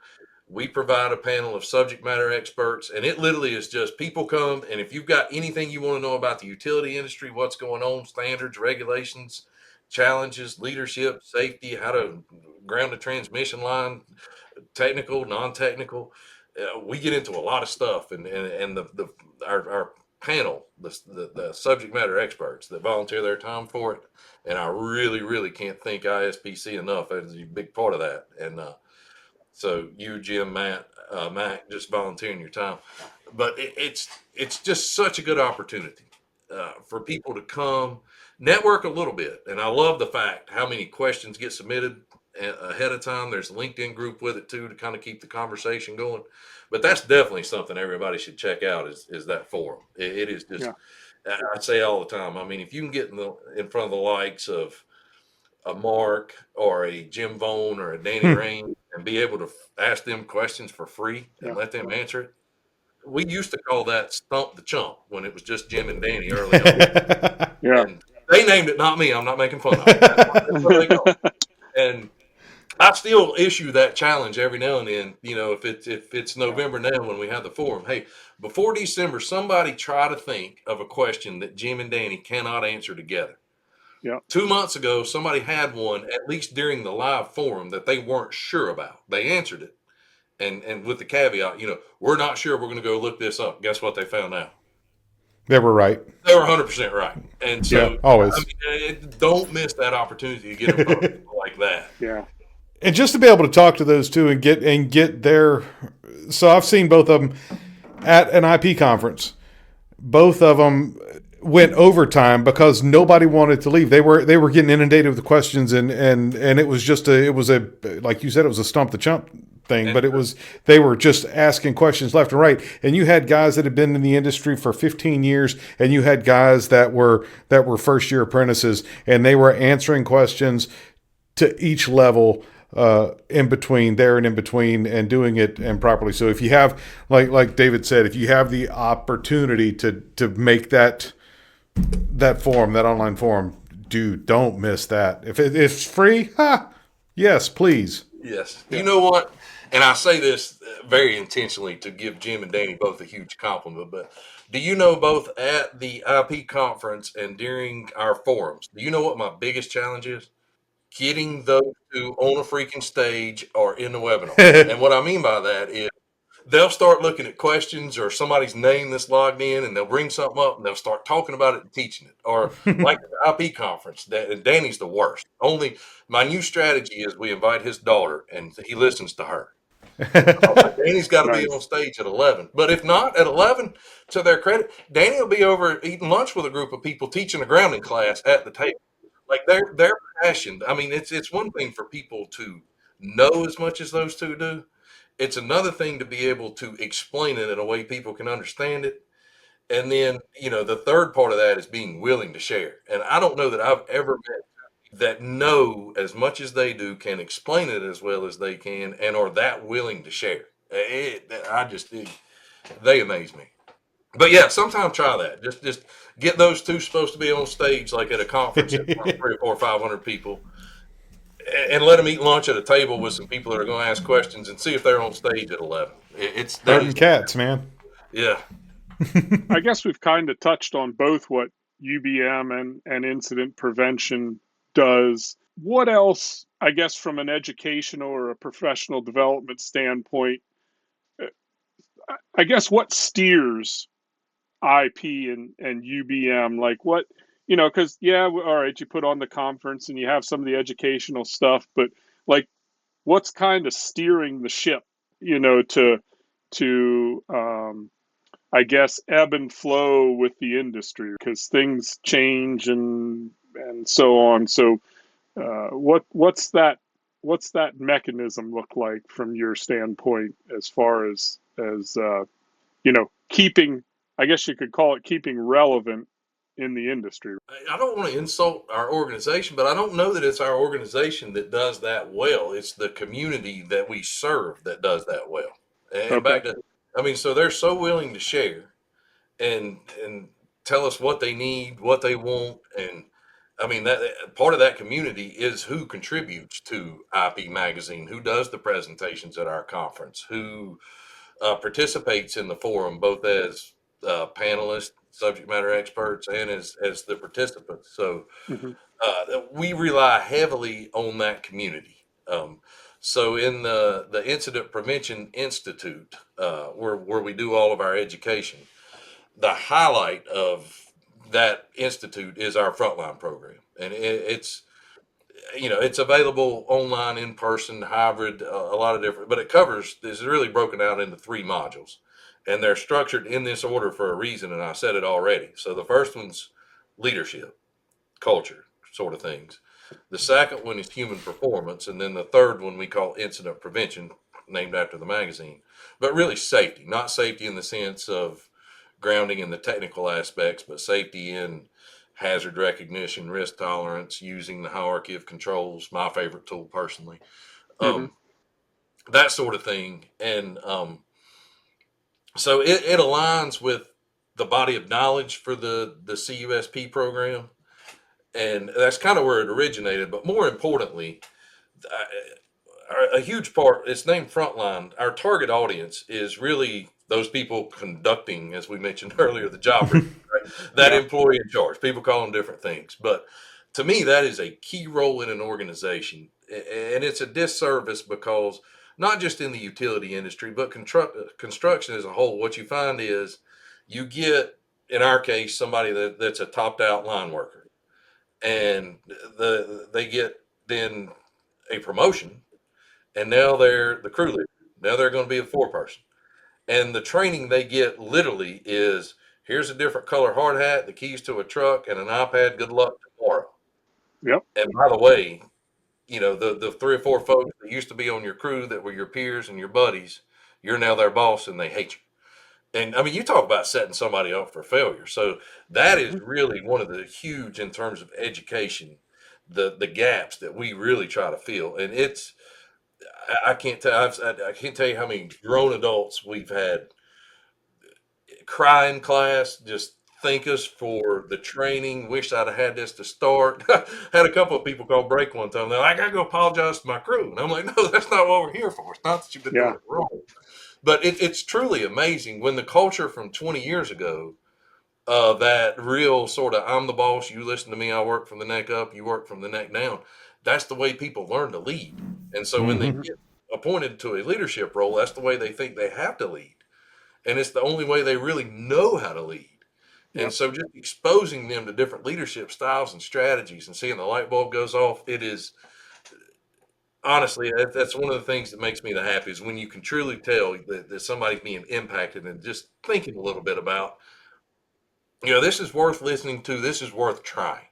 We provide a panel of subject matter experts, and it literally is just people come, and if you've got anything you want to know about the utility industry, what's going on, standards, regulations, challenges, leadership, safety, how to ground a transmission line, technical, non-technical, we get into a lot of stuff, and our panel, the subject matter experts that volunteer their time for it, and I really can't thank ISPC enough. That's a big part of that, and so you, Jim, Matt, Mac, just volunteering your time. But it's just such a good opportunity for people to come network a little bit. And I love the fact how many questions get submitted ahead of time. There's a LinkedIn group with it too to kind of keep the conversation going. But that's definitely something everybody should check out is that forum. It is just, I say all the time. I mean, if you can get in front of the likes of a Mark or a Jim Vone or a Danny Rain and be able to ask them questions for free and let them answer it. We used to call that Stump the Chump when it was just Jim and Danny early on. And they named it, not me. I'm not making fun of it. That's where they go. And I still issue that challenge every now and then. You know, if it's November now when we have the forum, hey, before December, somebody try to think of a question that Jim and Danny cannot answer together. 2 months ago, somebody had one, at least during the live forum, that they weren't sure about. They answered it. And with the caveat, you know, we're not sure, we're going to go look this up. Guess what they found out? They were right. They were 100% right. And so, always. I mean, don't miss that opportunity to get in front of people like that. And just to be able to talk to those two and get their, so I've seen both of them at an IP conference. Both of them went overtime because nobody wanted to leave. They were getting inundated with questions, and it was just it was a like you said, it was a stump the chump thing, but they were just asking questions left and right. And you had guys that had been in the industry for 15 years, and you had guys that were first year apprentices, and they were answering questions to each level in between and doing it improperly. So if you have, like David said, if you have the opportunity to make that forum, that online forum, dude, don't miss that. If it's free, yes, please. Yes. You know what? And I say this very intentionally to give Jim and Danny both a huge compliment, but do you know, both at the IP conference and during our forums, do you know what my biggest challenge is? Getting those two on a freaking stage or in the webinar. And what I mean by that is they'll start looking at questions or somebody's name that's logged in, and they'll bring something up and they'll start talking about it and teaching it. Or like the IP conference, Danny's the worst. Only my new strategy is we invite his daughter and he listens to her. Danny's got to be on stage at 11. But if not at 11, to their credit, Danny will be over eating lunch with a group of people teaching a grounding class at the table. Like their passion. I mean, it's one thing for people to know as much as those two do. It's another thing to be able to explain it in a way people can understand it. And then, you know, the third part of that is being willing to share. And I don't know that I've ever met that know as much as they do, can explain it as well as they can, and are that willing to share. They amaze me. But yeah, sometime try that. Just get those two supposed to be on stage, like at a conference in front of 300 or 400 or 500 people, and let them eat lunch at a table with some people that are going to ask questions, and see if they're on stage at 11. It's herding cats, man. Yeah. I guess we've kind of touched on both what UBM and incident prevention does. What else, I guess, from an educational or a professional development standpoint, I guess what steers IP and UBM? Like what because all right, you put on the conference and you have some of the educational stuff, but like, what's kind of steering the ship, to I guess ebb and flow with the industry because things change and so on. So what's that mechanism look like from your standpoint as far as keeping, I guess you could call it keeping relevant in the industry? I don't want to insult our organization, but I don't know that it's our organization that does that well. It's the community that we serve that does that well. And Okay. back to, I mean, so they're so willing to share and tell us what they need, what they want, and I mean that part of that community is who contributes to IP Magazine, who does the presentations at our conference, who participates in the forum, both as panelists, subject matter experts, and as the participants. So Hmm. we rely heavily on that community. So in the Incident Prevention Institute, where we do all of our education, the highlight of that institute is our frontline program, and it's available online, in person, hybrid, a lot of different, but it covers, is really broken out into 3 modules, and they're structured in this order for a reason. And I said it already. So the first one's leadership, culture sort of things. The second one is human performance. And then the third one we call incident prevention, named after the magazine, but really safety, not safety in the sense of grounding in the technical aspects, but safety in hazard recognition, risk tolerance, using the hierarchy of controls, my favorite tool personally, Hmm. um, that sort of thing. And so it aligns with the body of knowledge for the CUSP program. And that's kind of where it originated. But more importantly, a huge part, it's named Frontline. Our target audience is really those people conducting, as we mentioned earlier, the job briefing, right? That Yeah. employee in charge. People call them different things. But to me, that is a key role in an organization. And it's a disservice because not just in the utility industry, but construction as a whole, what you find is you get, in our case, somebody that's a topped out line worker, and they get then a promotion, and now they're the crew leader. Now they're going to be a 4-person. And the training they get literally is, here's a different color hard hat, the keys to a truck, and an iPad. Good luck tomorrow. Yep. And by the way, the 3 or 4 folks that used to be on your crew that were your peers and your buddies, you're now their boss and they hate you. And I mean, you talk about setting somebody up for failure. So that is Hmm. really one of the huge, in terms of education, the gaps that we really try to fill. And I can't tell, I can't tell you how many grown adults we've had cry in class, just thank us for the training. Wish I'd have had this to start. Had a couple of people call break one time. They're like, I gotta go apologize to my crew. And I'm like, no, that's not what we're here for. It's not that you've been doing Yeah. it wrong. But it's truly amazing when the culture from 20 years ago, that real sort of, I'm the boss, you listen to me, I work from the neck up, you work from the neck down. That's the way people learn to lead. And so when they Hmm. Hmm. get appointed to a leadership role, that's the way they think they have to lead. And it's the only way they really know how to lead. And Yep. so just exposing them to different leadership styles and strategies and seeing the light bulb goes off, it is honestly, that's one of the things that makes me the happiest, when you can truly tell that somebody's being impacted and just thinking a little bit about, this is worth listening to, this is worth trying.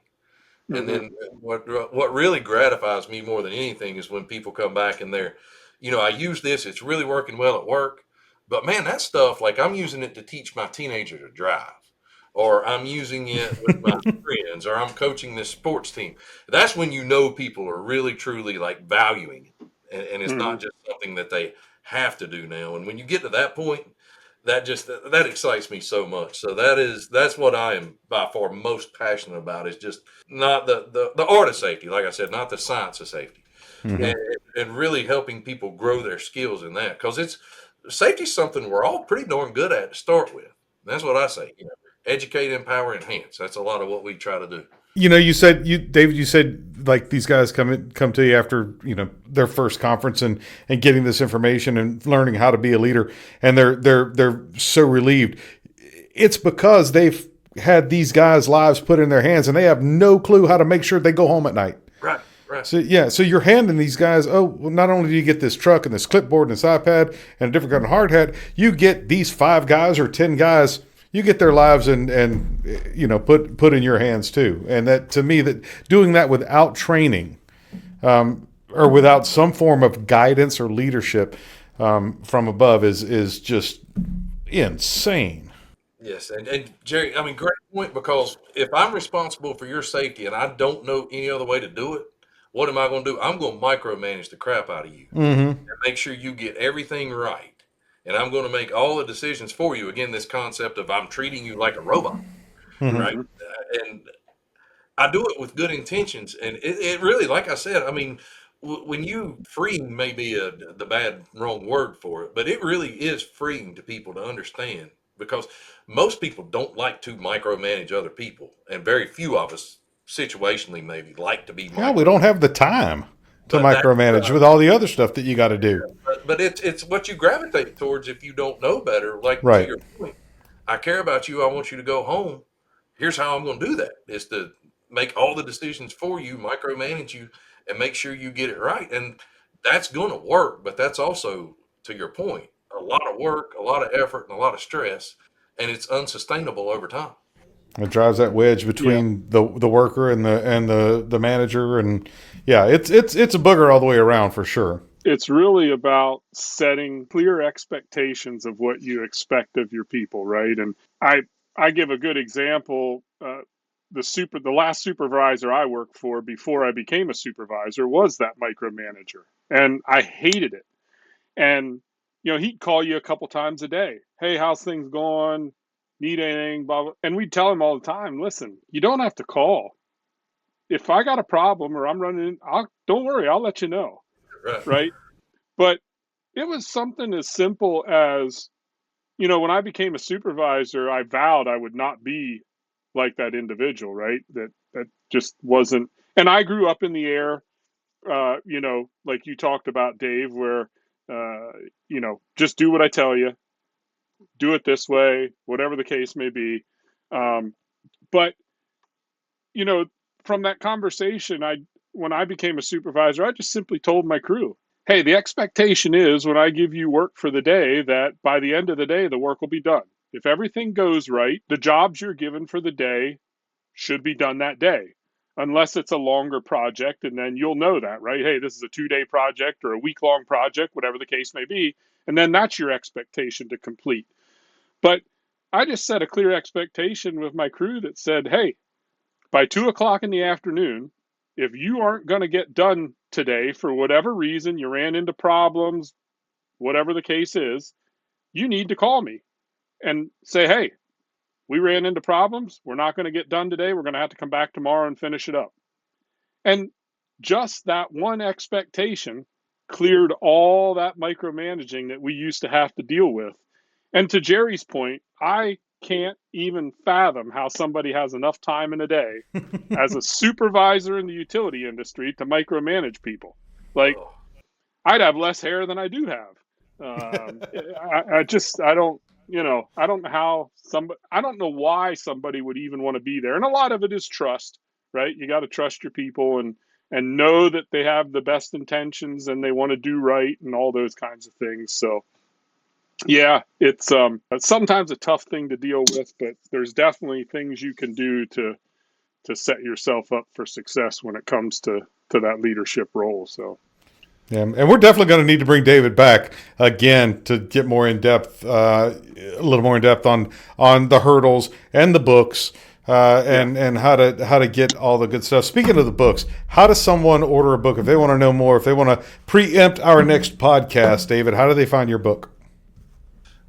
And Hmm. then what really gratifies me more than anything is when people come back and they're, I use this, it's really working well at work, but man, that stuff, like I'm using it to teach my teenager to drive, or I'm using it with my friends, or I'm coaching this sports team. That's when people are really truly like valuing it, and it's Hmm. not just something that they have to do now. And when you get to that point, that excites me so much. So that's what I am by far most passionate about, is just not the art of safety, like I said, not the science of safety, Hmm. and, and really helping people grow their skills in that, because it's safety is something we're all pretty darn good at to start with. That's what I say. Educate, empower, enhance. That's a lot of what we try to do. David, you said like these guys come to you after, their first conference and getting this information and learning how to be a leader, and they're so relieved. It's because they've had these guys' lives put in their hands, and they have no clue how to make sure they go home at night. Right. So you're handing these guys, not only do you get this truck and this clipboard and this iPad and a different kind of hard hat, you get these 5 guys or 10 guys, you get their lives and put in your hands too. And that, to me, that doing that without training, or without some form of guidance or leadership from above is just insane. Yes, and Jerry, I mean, great point, because if I'm responsible for your safety and I don't know any other way to do it, what am I going to do? I'm going to micromanage the crap out of you and make sure you get everything right. And I'm going to make all the decisions for you. Again, this concept of I'm treating you like a robot, right? And I do it with good intentions. And it really, like I said, I mean, when you freeing may be the wrong word for it, but it really is freeing to people to understand, because most people don't like to micromanage other people, and very few of us situationally maybe like to be Well, we don't have the time to micromanage with all the other stuff that you got to do. But it's what you gravitate towards if you don't know better. Like, right. To your point, I care about you. I want you to go home. Here's how I'm going to do that, is to make all the decisions for you, micromanage you, and make sure you get it right. And that's going to work, but that's also, to your point, a lot of work, a lot of effort, and a lot of stress, and it's unsustainable over time. It drives that wedge between the worker and the manager, and it's a booger all the way around for sure. It's really about setting clear expectations of what you expect of your people, right? And I give a good example. The last supervisor I worked for before I became a supervisor was that micromanager, and I hated it. And he'd call you a couple times a day. Hey, how's things going? Need anything? Blah, blah. And we'd tell him all the time, listen, you don't have to call. If I got a problem or I'm running, don't worry, I'll let you know. Right. But it was something as simple as, when I became a supervisor, I vowed I would not be like that individual, right? That just wasn't. And I grew up in the air, like you talked about, Dave, where, just do what I tell you. Do it this way, whatever the case may be. But, from that conversation, when I became a supervisor, I just simply told my crew, hey, the expectation is when I give you work for the day that by the end of the day, the work will be done. If everything goes right, the jobs you're given for the day should be done that day, unless it's a longer project. And then you'll know that, right? Hey, this is a 2-day project or a week-long project, whatever the case may be. And then that's your expectation to complete. But I just set a clear expectation with my crew that said, hey, by 2:00 in the afternoon, if you aren't going to get done today for whatever reason, you ran into problems, whatever the case is, you need to call me and say, hey, we ran into problems. We're not going to get done today. We're going to have to come back tomorrow and finish it up. And just that one expectation cleared all that micromanaging that we used to have to deal with. And to Jerry's point, I can't even fathom how somebody has enough time in a day as a supervisor in the utility industry to micromanage people. Like, I'd have less hair than I do have. I don't know why somebody would even want to be there. And a lot of it is trust, right? You got to trust your people and know that they have the best intentions and they want to do right and all those kinds of things. So yeah, it's sometimes a tough thing to deal with, but there's definitely things you can do to set yourself up for success when it comes to that leadership role. So. Yeah, and we're definitely going to need to bring David back again to get more in depth, a little more in depth on the hurdles and the books, and how to get all the good stuff. Speaking of the books, how does someone order a book if they want to know more? If they want to preempt our next podcast, David, how do they find your book?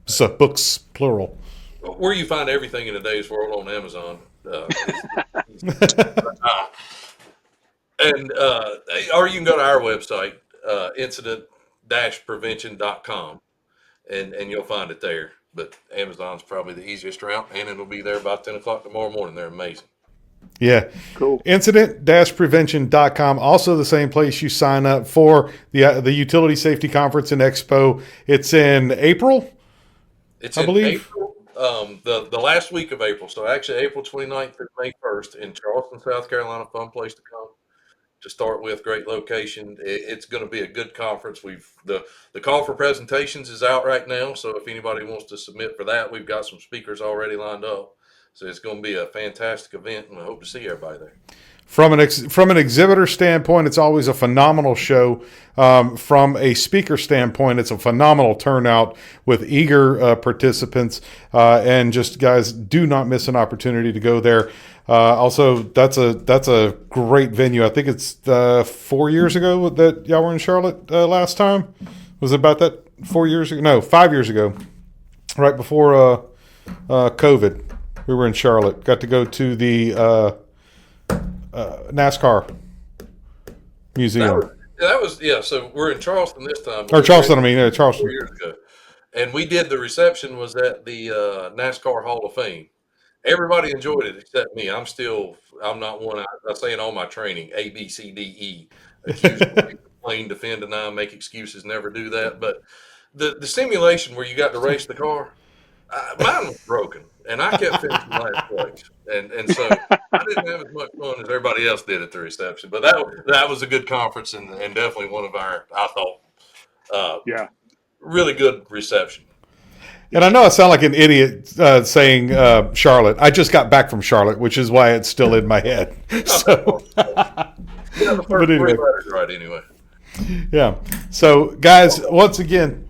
So books plural. Where you find everything in today's world on Amazon. Or you can go to our website, incident-prevention.com, and you'll find it there. But Amazon's probably the easiest route, and it'll be there by 10 o'clock tomorrow morning. They're amazing. Yeah. Cool. Incident-prevention.com. Also the same place you sign up for the Utility Safety Conference and Expo. It's in April, It's I believe. April. The last week of April. So actually April 29th to May 1st in Charleston, South Carolina. Fun place to come to start with. Great location. It's going to be a good conference. The call for presentations is out right now. So if anybody wants to submit for that, we've got some speakers already lined up. So it's going to be a fantastic event, and I hope to see everybody there. From an exhibitor standpoint, it's always a phenomenal show. From a speaker standpoint, it's a phenomenal turnout with eager participants. And just, guys, do not miss an opportunity to go there. Also, that's a great venue. I think it's 4 years ago that y'all were in Charlotte last time. Was it about that 4 years ago? No, 5 years ago, right before COVID. We were in Charlotte. Got to go to the NASCAR museum. So we're in Charleston this time. Or Charleston, Charleston. 4 years ago. And we did the reception was at the NASCAR Hall of Fame. Everybody enjoyed it except me. I'm not one. I say in all my training, A, B, C, D, E. Accused of complain, defend, deny, make excuses, never do that. But the simulation where you got to race the car, mine was broken. And I kept finishing last place. And so I didn't have as much fun as everybody else did at the reception. But that was a good conference and definitely one of our, I thought, really good reception. And I know I sound like an idiot saying Charlotte. I just got back from Charlotte, which is why it's still in my head. So, the first three letters right anyway. Yeah. So, guys, once again,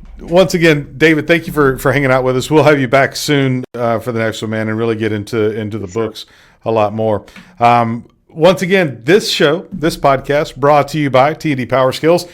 David, thank you for hanging out with us. We'll have you back soon for the next one, man, and really get into the books a lot more. Once again, this podcast, brought to you by T&D PowerSkills.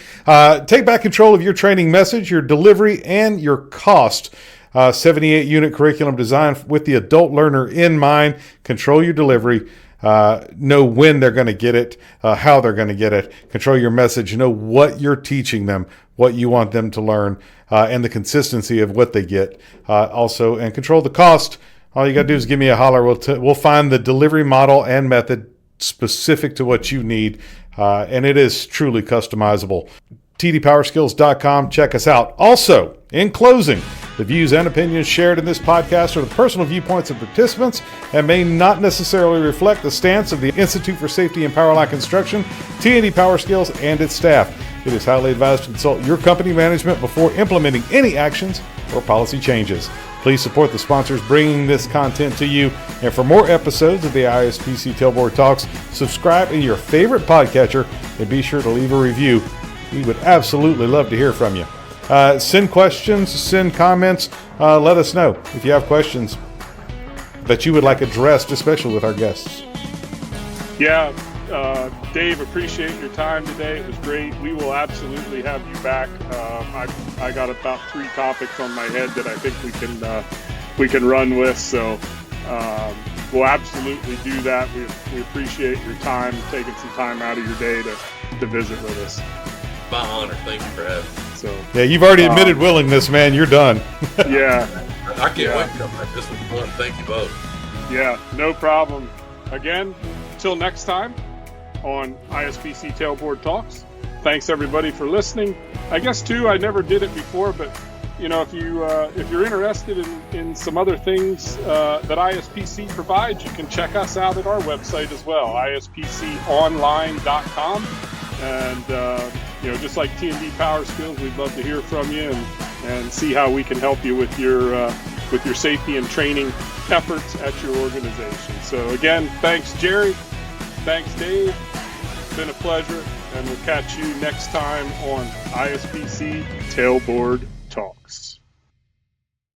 Take back control of your training message, your delivery, and your cost. 78-unit curriculum designed with the adult learner in mind. Control your delivery. Know when they're going to get it, how they're going to get it. Control your message. Know what you're teaching them, what you want them to learn, and the consistency of what they get. Also, and control the cost. All you got to do is give me a holler. We'll find the delivery model and method specific to what you need, and it is truly customizable. tdpowerskills.com. Check us out. Also, in closing, the views and opinions shared in this podcast are the personal viewpoints of participants and may not necessarily reflect the stance of the Institute for Safety and Powerline Construction, T&D PowerSkills, and its staff. It is highly advised to consult your company management before implementing any actions or policy changes. Please support the sponsors bringing this content to you. And for more episodes of the ISPC Tailboard Talks, subscribe in your favorite podcatcher and be sure to leave a review. We would absolutely love to hear from you. Send questions, send comments. Let us know if you have questions that you would like addressed, especially with our guests. Yeah, Dave, appreciate your time today. It was great. We will absolutely have you back. I got about 3 topics on my head that I think we can run with. So we'll absolutely do that. We appreciate your time, taking some time out of your day to visit with us. My honor. Thank you for having me. So yeah, you've already admitted willingness, man. You're done. Yeah. I can't wait to come back. This was fun. Thank you both. Yeah, no problem. Again, till next time on ISPC Tailboard Talks. Thanks everybody for listening. I guess too, I never did it before, but if you're interested in some other things that ISPC provides, you can check us out at our website as well, ispconline.com. And just like T&D PowerSkills, we'd love to hear from you and see how we can help you with your safety and training efforts at your organization. So again, thanks Jerry, thanks Dave. It's been a pleasure, and we'll catch you next time on ISPC Tailboard Talks.